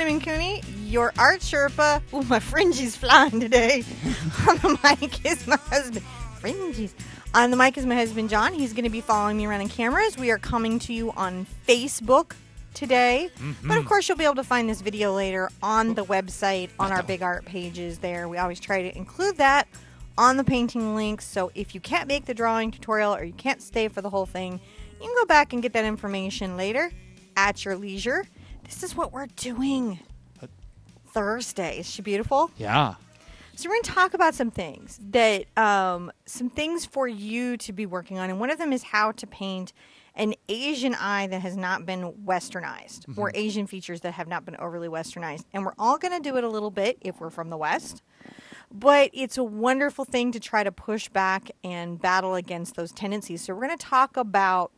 Simon Cooney, your Art Sherpa. Ooh, my fringy's flying today. On the mic is my husband. Fringies. On the mic is my husband, John. He's going to be following me around on cameras. We are coming to you on Facebook today. But, of course, you'll be able to find this video later on the website, on our Big Art pages there. We always try to include that on the painting links. So if you can't make the drawing tutorial or you can't stay for the whole thing, you can go back and get that information later at your leisure. This is what we're doing Thursday. Is she beautiful? Yeah. So we're going to talk about some things that, some things for you to be working on. And one of them is how to paint an Asian eye that has not been westernized, or Asian features that have not been overly westernized. And we're all going to do it a little bit if we're from the West. But it's a wonderful thing to try to push back and battle against those tendencies. So we're going to talk about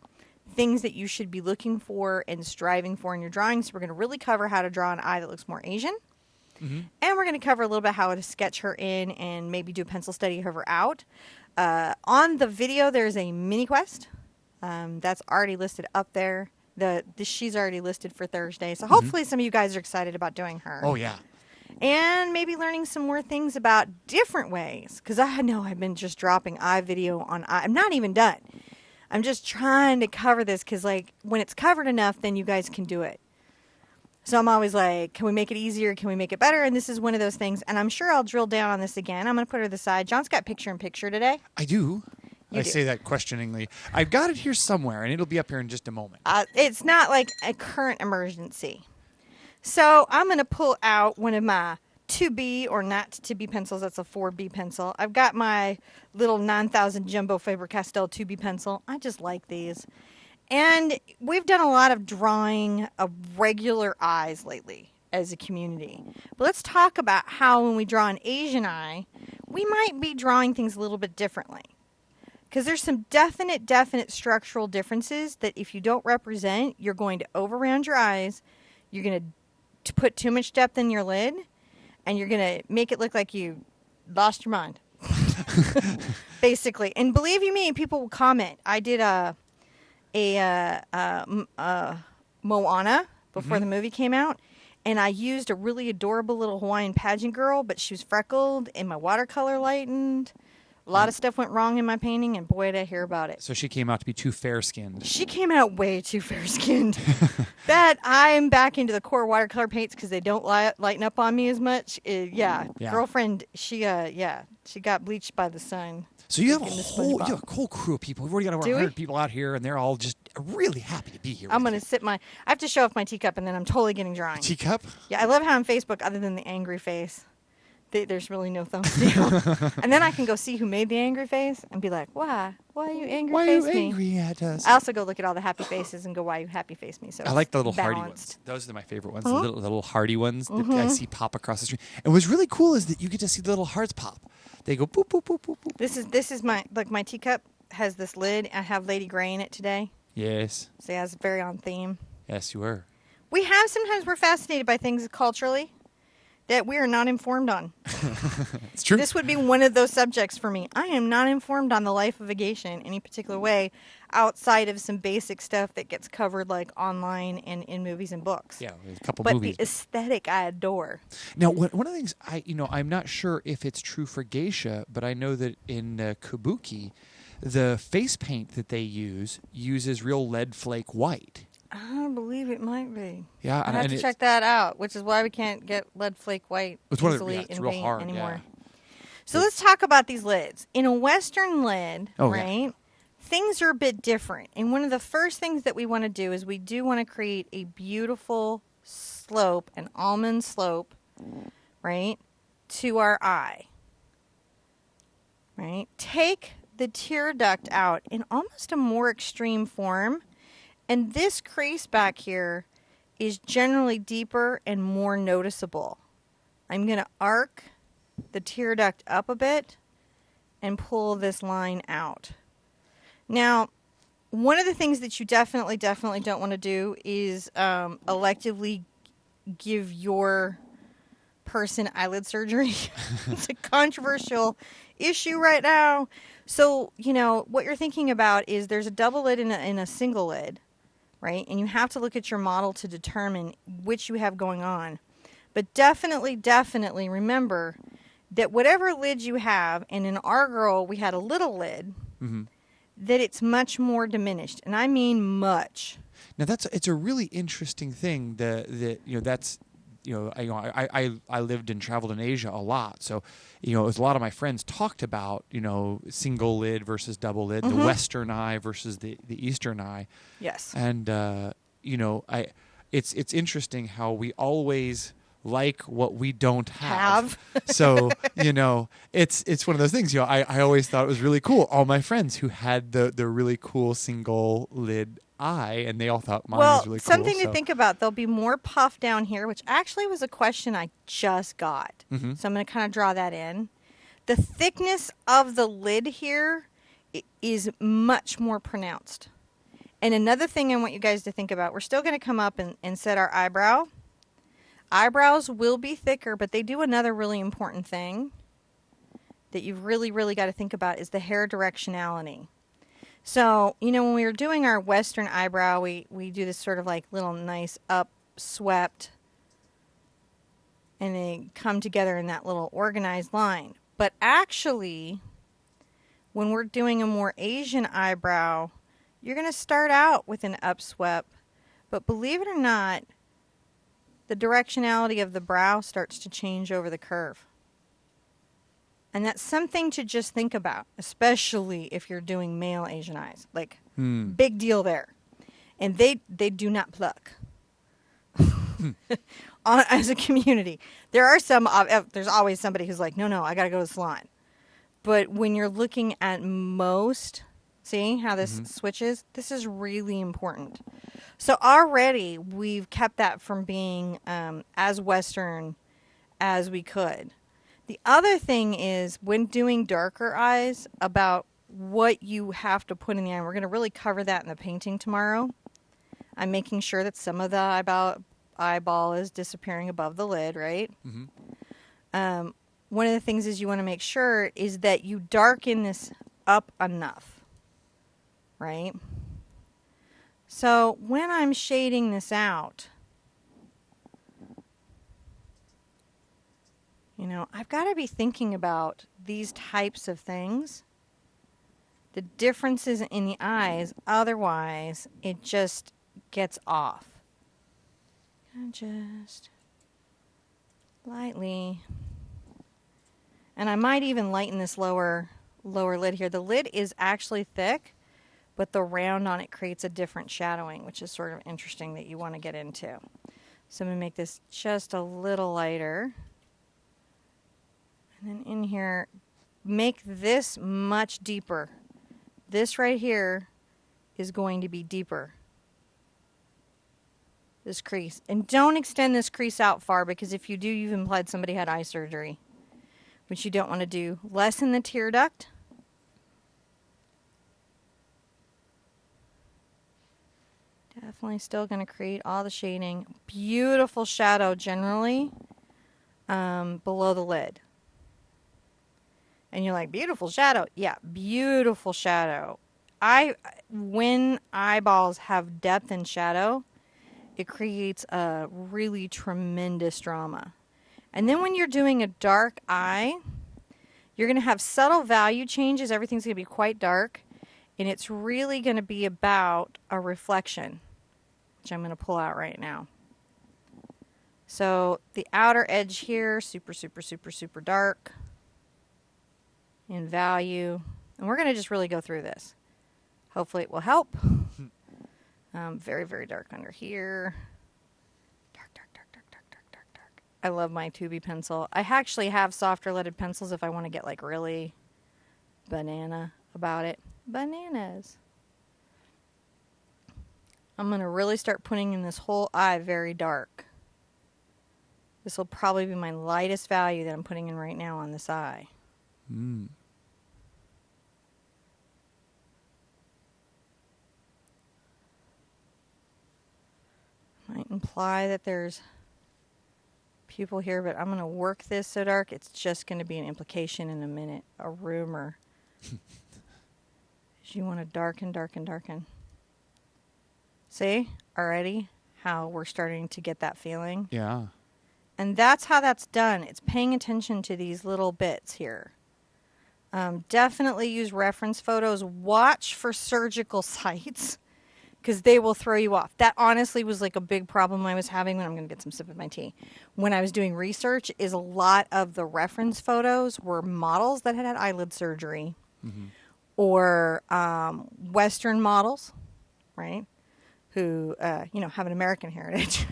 things that you should be looking for and striving for in your drawings. So we're going to really cover how to draw an eye that looks more Asian. And we're going to cover a little bit how to sketch her in and maybe do a pencil study of her out. On the video, there's a mini quest. That's already listed up there. She's already listed for Thursday. So hopefully some of you guys are excited about doing her. Oh, yeah. And maybe learning some more things about different ways. Because I know I've been just dropping eye video on eye. I'm not even done. I'm just trying to cover this because, like, when it's covered enough, then you guys can do it. So I'm always like, can we make it easier? Can we make it better? And this is one of those things. And I'm sure I'll drill down on this again. I'm going to put her to the side. John's got picture-in-picture today. I do. You I do. say that questioningly. I've got it here somewhere, and it'll be up here in just a moment. It's not like a current emergency. So I'm going to pull out one of my to-be or not-to-be pencils. That's a 4B pencil. I've got my little 9000 Jumbo Faber-Castell 2B pencil. I just like these. And we've done a lot of drawing of regular eyes lately as a community. But let's talk about how when we draw an Asian eye, we might be drawing things a little bit differently. Because there's some definite structural differences that if you don't represent, you're going to over-round your eyes, you're going to put too much depth in your lid, and you're going to make it look like you lost your mind. Basically. And believe you me, people will comment. I did Moana before the movie came out, and I used a really adorable little Hawaiian pageant girl, but she was freckled and my watercolor lightened. A lot of stuff went wrong in my painting, and boy, did I hear about it. So she came out to be too fair-skinned. She came out way too fair-skinned. That I'm back into the core watercolor paints because they don't lighten up on me as much. Yeah. Girlfriend, she got bleached by the sun. So you have a whole crew of people. We've already got over 100 people out here, and they're all just really happy to be here. I'm going to I have to show off my teacup, and then I'm totally getting drawing. Teacup? Yeah, I love how on Facebook, other than the angry face, there's really no thumbs down. And then I can go see who made the angry face and be like, why? Why are you angry Why are face you me? angry at us? I also go look at all the happy faces and go, why you happy face me? So I like the little balanced. hardy ones. Those are my favorite ones. The little hardy ones that I see pop across the street. And what's really cool is that you get to see the little hearts pop. They go boop, boop, boop, boop, boop. This is my teacup has this lid. I have Lady Grey in it today. Yes. So yeah, it's very on theme. Yes, you were. Sometimes we're fascinated by things culturally that we are not informed on. It's true. This would be one of those subjects for me. I am not informed on the life of a geisha in any particular way outside of some basic stuff that gets covered like online and in movies and books. Yeah, a couple but movies. But the aesthetic I adore. Now, one of the things I'm not sure if it's true for geisha, but I know that in kabuki, the face paint that they uses real lead flake white. I believe it might be. Yeah, I have to check that out, which is why we can't get lead flake white easily in real paint hard, anymore. Yeah. So let's talk about these lids. In a Western lid, right, things are a bit different. And one of the first things that we want to do is we do want to create a beautiful slope, an almond slope, right, to our eye. Right? Take the tear duct out in almost a more extreme form. And this crease back here is generally deeper and more noticeable. I'm going to arc the tear duct up a bit and pull this line out. Now, one of the things that you definitely don't want to do is electively give your person eyelid surgery. It's a controversial issue right now. So, what you're thinking about is there's a double lid and a single lid. Right? And you have to look at your model to determine which you have going on. But definitely remember that whatever lid you have, and in our girl, we had a little lid, Mm-hmm. that it's much more diminished. And I mean much. Now it's a really interesting thing. That's I lived and traveled in Asia a lot, so as a lot of my friends talked about single lid versus double lid, the Western eye versus the Eastern eye. Yes. And it's interesting how we always like what we don't have. So it's one of those things. I always thought it was really cool. All my friends who had the really cool single lid eye, and they all thought mine was really cool. Something to think about. There'll be more puff down here, which actually was a question I just got. Mm-hmm. So I'm going to kind of draw that in. The thickness of the lid here is much more pronounced. And another thing I want you guys to think about, we're still going to come up and set our eyebrow. Eyebrows will be thicker, but they do another really important thing that you've really got to think about is the hair directionality. So, when we were doing our Western eyebrow, we do this sort of like little nice up swept, and they come together in that little organized line. But actually, when we're doing a more Asian eyebrow, you're going to start out with an upswept, but believe it or not, the directionality of the brow starts to change over the curve. And that's something to just think about, especially if you're doing male Asian eyes. Like, big deal there. And they do not pluck. As a community. There are there's always somebody who's like, no, I got to go to the salon. But when you're looking at most, see how this switches? This is really important. So already we've kept that from being as Western as we could. The other thing is when doing darker eyes about what you have to put in the eye. We're going to really cover that in the painting tomorrow. I'm making sure that some of the eyeball is disappearing above the lid, right? Mm-hmm. One of the things is you want to make sure is that you darken this up enough, right? So when I'm shading this out, I've got to be thinking about these types of things, the differences in the eyes, otherwise it just gets off. And just lightly. And I might even lighten this lower lid here. The lid is actually thick, but the round on it creates a different shadowing, which is sort of interesting that you want to get into. So I'm going to make this just a little lighter. And then in here, make this much deeper. This right here is going to be deeper. This crease. And don't extend this crease out far, because if you do, you've implied somebody had eye surgery, which you don't want to do. Lessen the tear duct. Definitely still going to create all the shading. Beautiful shadow generally below the lid. And you're like, beautiful shadow. Yeah, beautiful shadow. When eyeballs have depth and shadow, it creates a really tremendous drama. And then when you're doing a dark eye, you're going to have subtle value changes. Everything's going to be quite dark. And it's really going to be about a reflection, which I'm going to pull out right now. So the outer edge here, super dark in value. And we're going to just really go through this. Hopefully it will help. Very dark under here. Dark. I love my 2B pencil. I actually have softer leaded pencils if I want to get like really banana about it. Bananas. I'm going to really start putting in this whole eye very dark. This will probably be my lightest value that I'm putting in right now on this eye. Might imply that there's pupil here, but I'm going to work this so dark. It's just going to be an implication in a minute, a rumor. You want to darken. See already how we're starting to get that feeling? Yeah. And that's how that's done. It's paying attention to these little bits here. Definitely use reference photos. Watch for surgical sites because they will throw you off. That honestly was like a big problem I was having when I'm going to get some sip of my tea. When I was doing research is a lot of the reference photos were models that had had eyelid surgery or Western models, right? Who, have an American heritage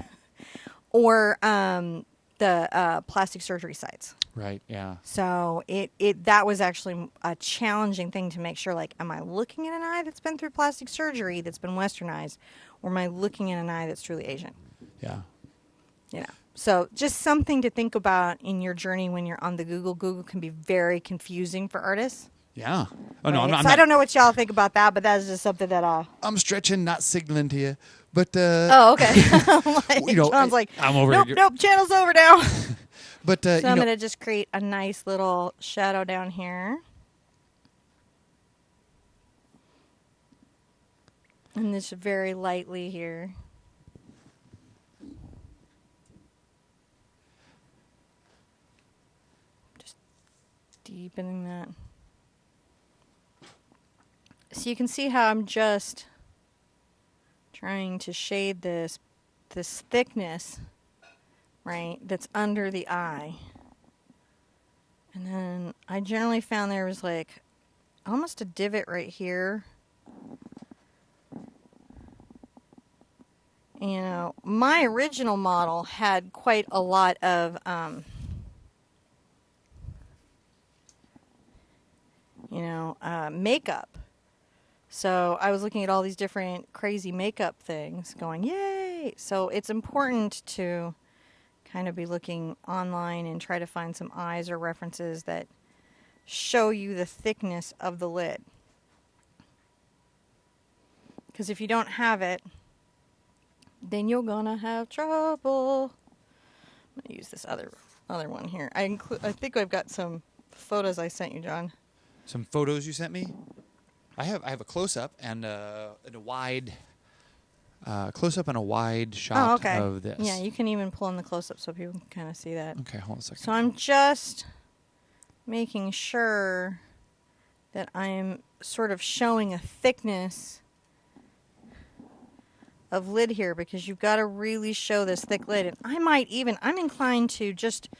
or the plastic surgery sites. Right. Yeah. So that was actually a challenging thing to make sure, like, am I looking at an eye that's been through plastic surgery that's been westernized, or am I looking at an eye that's truly Asian? Yeah. So just something to think about in your journey when you're on the Google. Google can be very confusing for artists. Yeah. Oh no, Right? I'm not. So I don't know what y'all think about that, but that's just something that I'm stretching, not signaling to you, but Oh, okay. John's like, I'm over nope, here. nope, channel's over now. But So I'm going to just create a nice little shadow down here. And this very lightly here. Just deepening that. So you can see how I'm just trying to shade this thickness, right, that's under the eye. And then I generally found there was like almost a divot right here. You know, my original model had quite a lot of makeup. So I was looking at all these different crazy makeup things going, yay! So it's important to kind of be looking online and try to find some eyes or references that show you the thickness of the lid. Because if you don't have it, then you're gonna have trouble. I'm gonna use this other one here. I think I've got some photos I sent you, John. some photos you sent me. I have a close up and a wide close-up and a wide shot of this. Yeah, you can even pull in the close-up so people can kind of see that. Okay, hold on a second. So I'm just making sure that I'm sort of showing a thickness of lid here, because you've got to really show this thick lid. And I'm inclined to just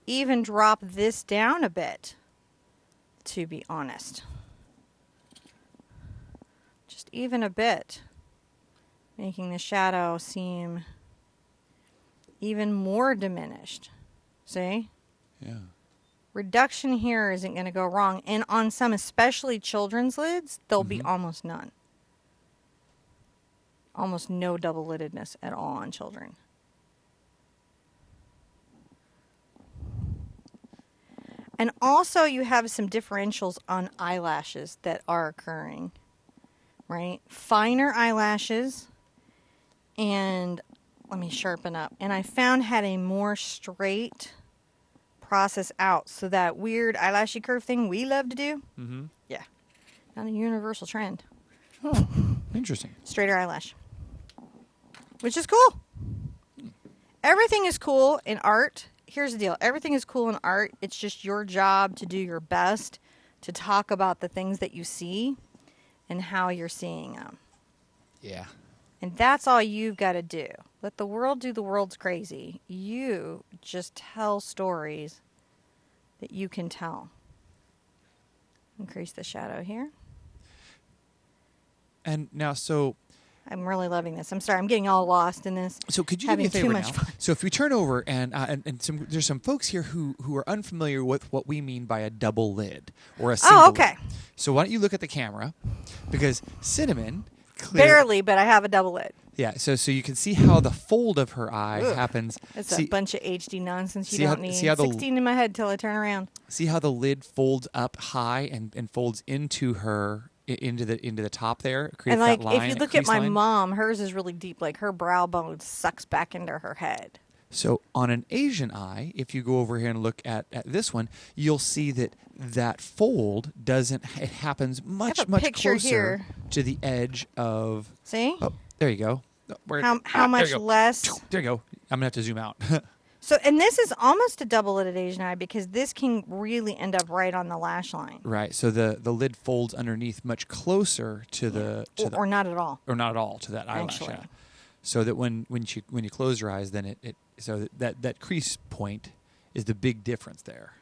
even drop this down a bit, to be honest. Just even a bit. Making the shadow seem even more diminished. See? Yeah. Reduction here isn't going to go wrong. And on some, especially children's lids, there'll be almost none. Almost no double-liddedness at all on children. And also you have some differentials on eyelashes that are occurring. Right? Finer eyelashes. And let me sharpen up. And I found had a more straight process out. So that weird eyelashy curve thing we love to do. Mm-hmm. Yeah. Not a universal trend. Oh, interesting. Straighter eyelash. Which is cool. Everything is cool in art. Here's the deal. Everything is cool in art. It's just your job to do your best to talk about the things that you see and how you're seeing them. Yeah. And that's all you've got to do. Let the world do the world's crazy. You just tell stories that you can tell. Increase the shadow here. And now, so... I'm really loving this. I'm sorry, I'm getting all lost in this. So could you do me a favor now? So if we turn over and there's some folks here who are unfamiliar with what we mean by a double lid or a single lid. So why don't you look at the camera, because Cinnamon barely, but I have a double lid. Yeah, so you can see how the fold of her eye happens. It's a bunch of HD nonsense you don't need. 16 in my head till I turn around. See how the lid folds up high and folds into her into the top there, creates and like that line, if you look at my mom, hers is really deep. Like her brow bone sucks back into her head. So on an Asian eye, if you go over here and look at this one, you'll see that fold doesn't. It happens much closer here to the edge of. See? Oh, there you go. How much less? There you go. I'm gonna have to zoom out. So, and this is almost a double-lidded Asian eye because this can really end up right on the lash line. Right. So the lid folds underneath much closer to the or not at all. or not at all to that eyelash. Actually. Yeah. So that when you close your eyes, then it so that crease point is the big difference there.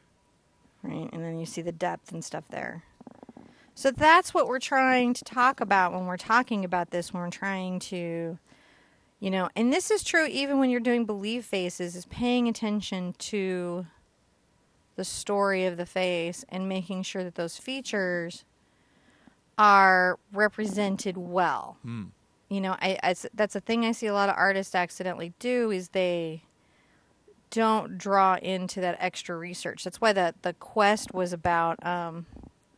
Right, and then you see the depth and stuff there. So that's what we're trying to talk about when we're talking about this, when we're trying to, and this is true even when you're doing believe faces, is paying attention to the story of the face and making sure that those features are represented well. That's a thing I see a lot of artists accidentally do, is they don't draw into that extra research. That's why the quest was about,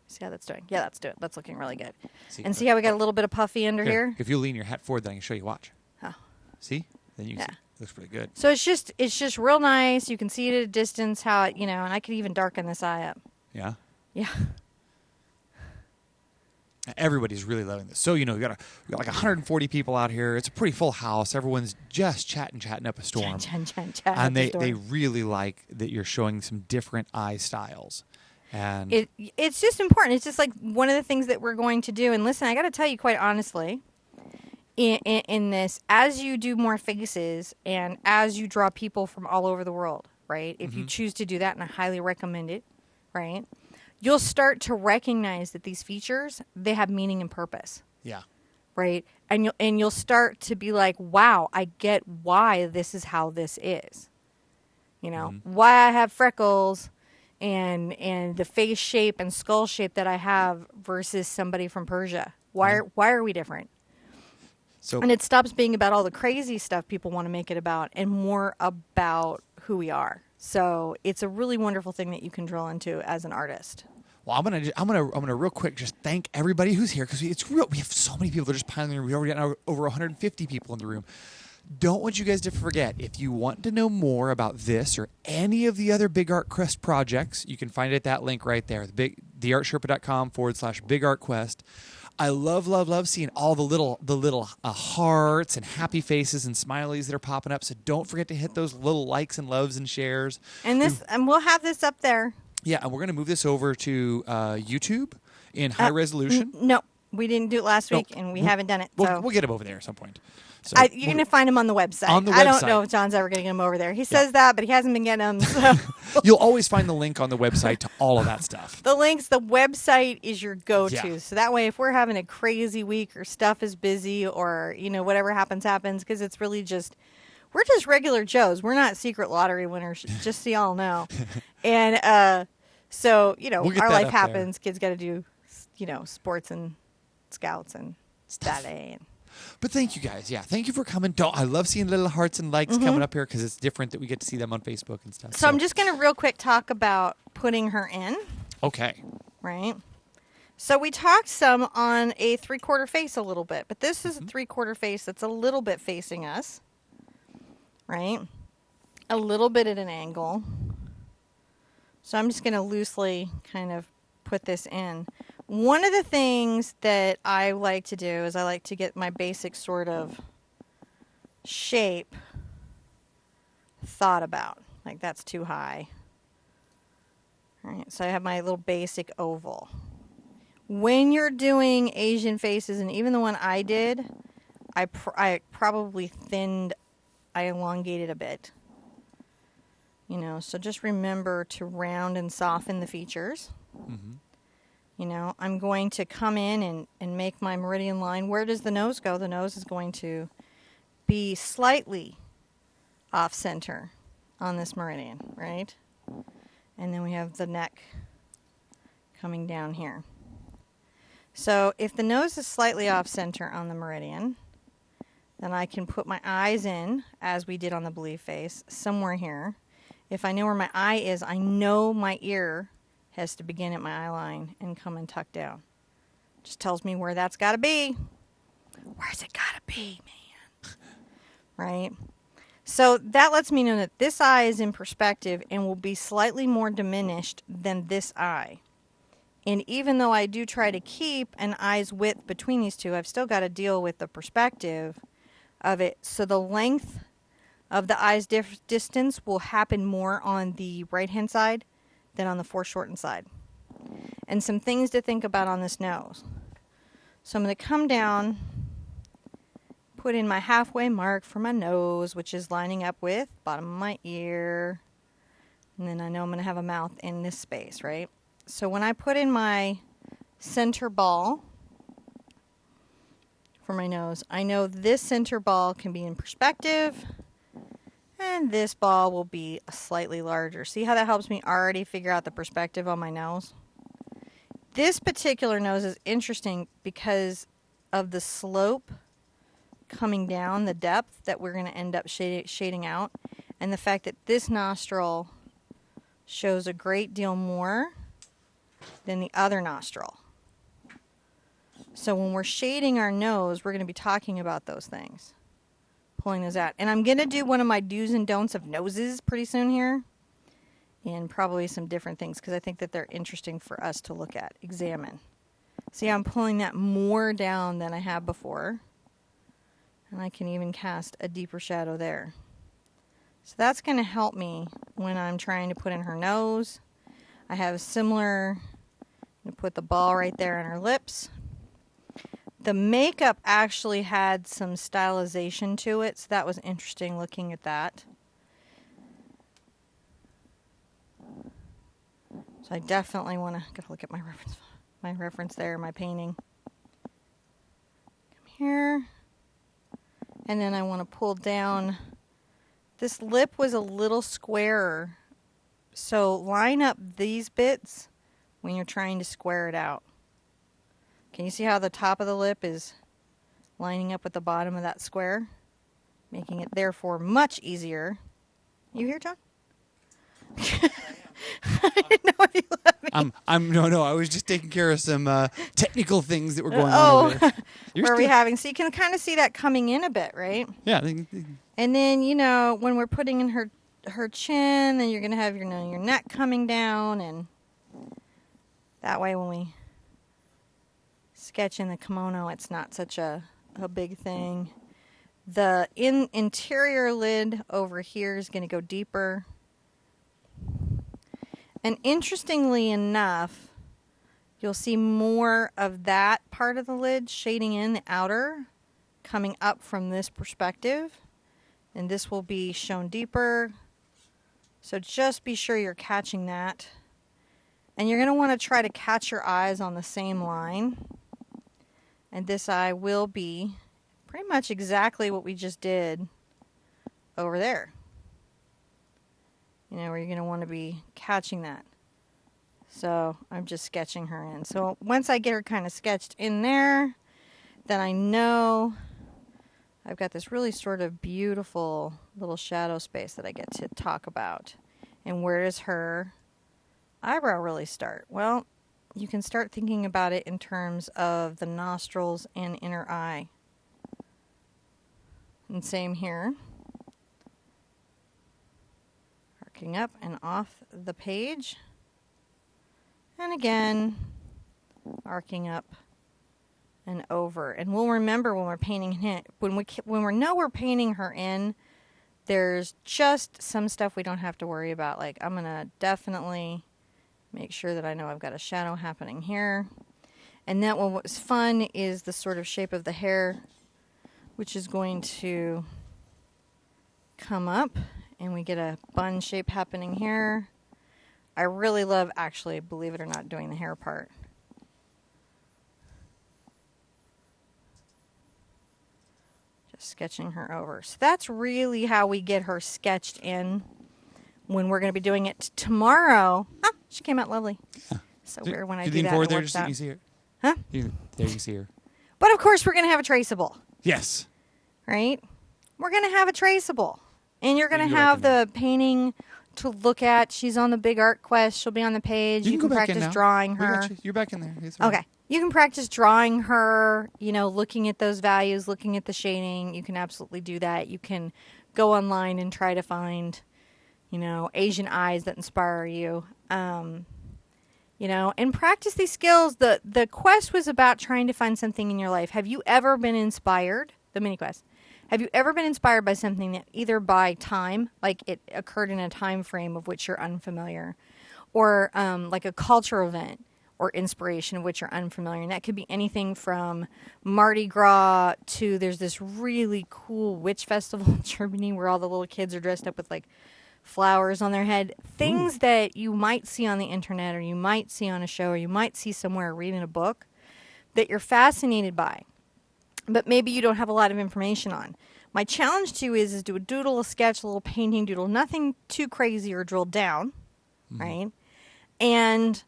see how that's doing? Yeah, that's looking really good. See how we got a little bit of puffy under here? If you lean your hat forward, then I can show you. Watch. Oh. See? Then you can see. It looks pretty good. So it's just real nice. You can see it at a distance how it, and I could even darken this eye up. Yeah? Yeah. Everybody's really loving this. So, we got like 140 people out here. It's a pretty full house. Everyone's just chatting up a storm. And they really like that you're showing some different eye styles. And it's just important. It's just like one of the things that we're going to do. And listen, I got to tell you quite honestly, in this, as you do more faces and as you draw people from all over the world, right? If you choose to do that, and I highly recommend it, right? You'll start to recognize that these features, they have meaning and purpose. Yeah. Right? And you'll start to be like, wow, I get why this is how this is. Why I have freckles and the face shape and skull shape that I have versus somebody from Persia. Why are we different? And it stops being about all the crazy stuff people want to make it about and more about who we are. So it's a really wonderful thing that you can drill into as an artist. Well, I'm gonna real quick just thank everybody who's here, because it's real. We have so many people that are just piling in. We already got over 150 people in the room. Don't want you guys to forget, if you want to know more about this or any of the other Big Art Quest projects, you can find it at that link right there, TheArtSherpa.com/Big Art Quest. I love seeing all the little hearts and happy faces and smileys that are popping up. So don't forget to hit those little likes and loves and shares. And we'll have this up there. Yeah, and we're going to move this over to YouTube in high resolution. No, we didn't do it last week, and we haven't done it. So we'll get them over there at some point. So you're going to find them on the website. I don't know if John's ever going to get them over there. He says that, but he hasn't been getting them. So. You'll always find the link on the website to all of that stuff. The website is your go-to. Yeah. So that way, if we're having a crazy week or stuff is busy or, whatever happens, because it's really we're just regular Joes. We're not secret lottery winners, just so y'all know. And so, our life happens. Kids got to do, sports and scouts and ballet. But thank you guys. Yeah, thank you for coming. I love seeing little hearts and likes coming up here, because it's different that we get to see them on Facebook and stuff. So I'm just going to real quick talk about putting her in. Okay. Right. So we talked some on a 3/4 face a little bit, but this is a 3/4 face that's a little bit facing us. Right. A little bit at an angle. So I'm just going to loosely kind of put this in. One of the things that I like to do is I like to get my basic sort of shape thought about. Like, that's too high. All right, so I have my little basic oval. When you're doing Asian faces, and even the one I did, I probably I elongated a bit. So just remember to round and soften the features. I'm going to come in and make my meridian line. Where does the nose go? The nose is going to be slightly off center on this meridian, right? And then we have the neck coming down here. So if the nose is slightly off center on the meridian, then I can put my eyes in, as we did on the belief face, somewhere here. If I know where my eye is, I know my ear has to begin at my eye line and come and tuck down. Just tells me where that's got to be. Where's it got to be, man? Right? So that lets me know that this eye is in perspective and will be slightly more diminished than this eye. And even though I do try to keep an eye's width between these two, I've still got to deal with the perspective of it. So the length of the eye's distance will happen more on the right-hand side than on the foreshortened side. And some things to think about on this nose. So I'm going to come down, put in my halfway mark for my nose, which is lining up with bottom of my ear. And then I know I'm going to have a mouth in this space, right? So when I put in my center ball for my nose, I know this center ball can be in perspective, and this ball will be slightly larger. See how that helps me already figure out the perspective on my nose? This particular nose is interesting because of the slope coming down, the depth that we're going to end up shading out, and the fact that this nostril shows a great deal more than the other nostril. So when we're shading our nose, we're going to be talking about those things. Pulling those out. And I'm going to do one of my do's and don'ts of noses pretty soon here. And probably some different things because I think that they're interesting for us to look at, examine. See, I'm pulling that more down than I have before. And I can even cast a deeper shadow there. So that's going to help me when I'm trying to put in her nose. I have a similar, I'm going to put the ball right there on her lips. The makeup actually had some stylization to it, so that was interesting looking at that. So I definitely want to look at my reference there, my painting. Come here. And then I want to pull down. This lip was a little squarer. So line up these bits when you're trying to square it out. Can you see how the top of the lip is lining up with the bottom of that square? Making it therefore much easier. You here, John? I didn't know if you let me. No, I was just taking care of some technical things that were going on over there. Where are we having? So you can kind of see that coming in a bit, right? Yeah. And then, you know, when we're putting in her chin, then you're going to have your neck coming down, and that way when we sketch in the kimono, it's not such a big thing. The interior lid over here is going to go deeper. And interestingly enough, you'll see more of that part of the lid shading in the outer, coming up from this perspective. And this will be shown deeper. So just be sure you're catching that. And you're going to want to try to catch your eyes on the same line. And this eye will be pretty much exactly what we just did over there. You know, where you're going to want to be catching that. So I'm just sketching her in. So once I get her kind of sketched in there, then I know I've got this really sort of beautiful little shadow space that I get to talk about. And where does her eyebrow really start? Well, you can start thinking about it in terms of the nostrils and inner eye. And same here. Arcing up and off the page. And again, arcing up and over. And we'll remember when we're painting when we know we're painting her in, there's just some stuff we don't have to worry about. Like I'm going to definitely make sure that I know I've got a shadow happening here. And then what was fun is the sort of shape of the hair, which is going to come up, and we get a bun shape happening here. I really love, actually, believe it or not, doing the hair part. Just sketching her over. So that's really how we get her sketched in when we're going to be doing it tomorrow. Ah, she came out lovely. Yeah. So weird when I do that. You lean forward there just so you can see her? Huh? There you can see her. But of course, we're going to have a traceable. Yes. Right? We're going to have a traceable. And you're going to have the painting to look at. She's on the big art quest. She'll be on the page. You can practice drawing her. You're back in there. Okay. You can practice drawing her, you know, looking at those values, looking at the shading. You can absolutely do that. You can go online and try to find, you know, Asian eyes that inspire you. You know, and practice these skills. The quest was about trying to find something in your life. Have you ever been inspired? The mini quest. Have you ever been inspired by something that either by time, like it occurred in a time frame of which you're unfamiliar, or like a cultural event or inspiration of which you're unfamiliar? And that could be anything from Mardi Gras to there's this really cool witch festival in Germany where all the little kids are dressed up with like flowers on their head. Things that you might see on the internet or you might see on a show or you might see somewhere reading a book that you're fascinated by, but maybe you don't have a lot of information on. My challenge to you is do a doodle, a sketch, a little painting doodle, nothing too crazy or drilled down, right? And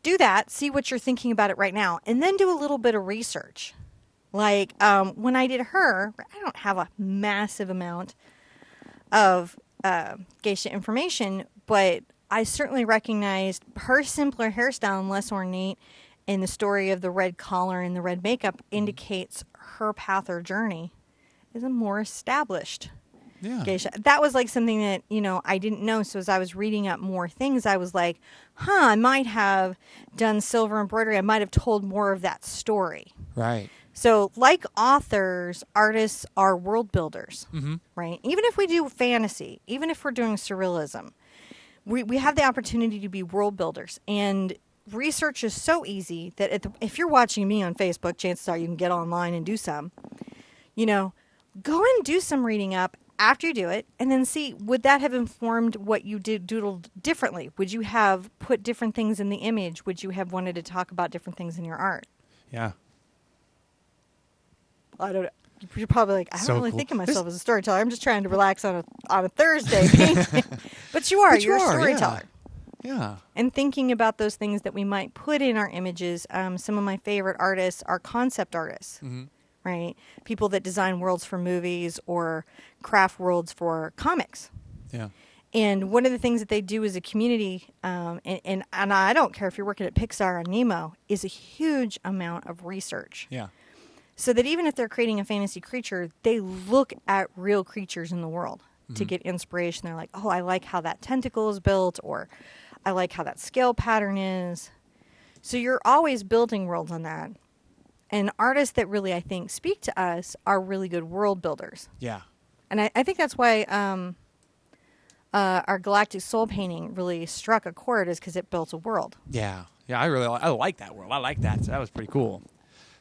do that, see what you're thinking about it right now, and then do a little bit of research. Like when I did her, I don't have a massive amount of geisha information, but I certainly recognized her simpler hairstyle and less ornate, and the story of the red collar and the red makeup indicates her path or journey is a more established geisha. That was like something that, I didn't know. So as I was reading up more things, I was like, I might have done silver embroidery. I might have told more of that story. Right. So like authors, artists are world builders, right? Even if we do fantasy, even if we're doing surrealism, we have the opportunity to be world builders. And research is so easy that if you're watching me on Facebook, chances are you can get online and do some. Go and do some reading up after you do it, and then see, would that have informed what you did doodled differently? Would you have put different things in the image? Would you have wanted to talk about different things in your art? Yeah. I don't know. You're probably like, I don't really cool. think of myself as a storyteller. I'm just trying to relax on a Thursday painting. But you are. You're a storyteller. Yeah. And thinking about those things that we might put in our images. Some of my favorite artists are concept artists, right? People that design worlds for movies or craft worlds for comics. Yeah. And one of the things that they do as a community, and I don't care if you're working at Pixar or Nemo, is a huge amount of research. Yeah. So that even if they're creating a fantasy creature, they look at real creatures in the world to get inspiration. They're like, oh, I like how that tentacle is built, or I like how that scale pattern is. So you're always building worlds on that. And artists that really, I think, speak to us are really good world builders. Yeah. And I think that's why our Galactic Soul painting really struck a chord, is because it built a world. Yeah. Yeah, I like that world. I like that. So that was pretty cool.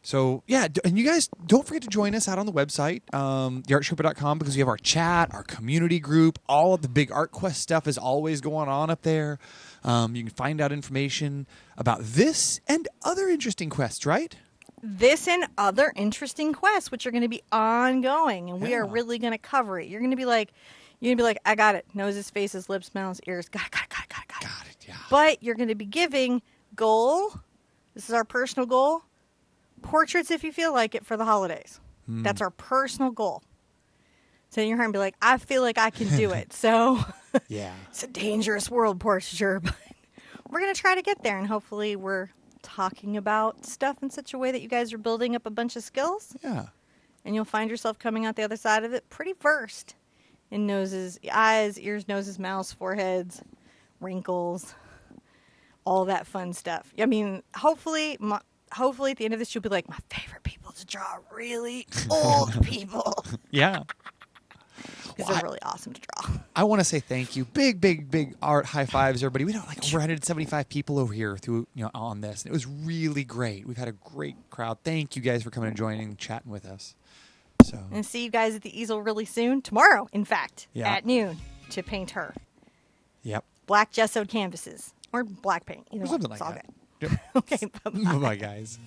So, yeah, and you guys don't forget to join us out on the website, TheArtSherpa.com, because we have our chat, our community group. All of the big Art Quest stuff is always going on up there. You can find out information about this and other interesting quests, right? This and other interesting quests, which are going to be ongoing, and we are really going to cover it. You're going to be like, I got it. Noses, faces, lips, mouths, ears. Got it. Got it, yeah. But you're going to be giving goal. This is our personal goal. Portraits, if you feel like it, for the holidays. That's our personal goal. Sit in your heart and be like, I feel like I can do it. So Yeah. it's a dangerous world, portraiture, but we're going to try to get there. And hopefully we're talking about stuff in such a way that you guys are building up a bunch of skills. Yeah. And you'll find yourself coming out the other side of it pretty versed in noses, eyes, ears, noses, mouths, foreheads, wrinkles, all that fun stuff. I mean, hopefully at the end of this, you'll be like, my favorite people to draw are really old people. Yeah. Because they're really awesome to draw. I want to say thank you. Big art high fives, everybody. We know like over 175 people over here on this. It was really great. We've had a great crowd. Thank you guys for coming and joining and chatting with us. So, and see you guys at the easel really soon. Tomorrow, in fact, at noon, to paint her. Yep. Black gessoed canvases. Or black paint. Either Something one. like It's all that. good. Yep. Okay, bye-bye. Bye, guys.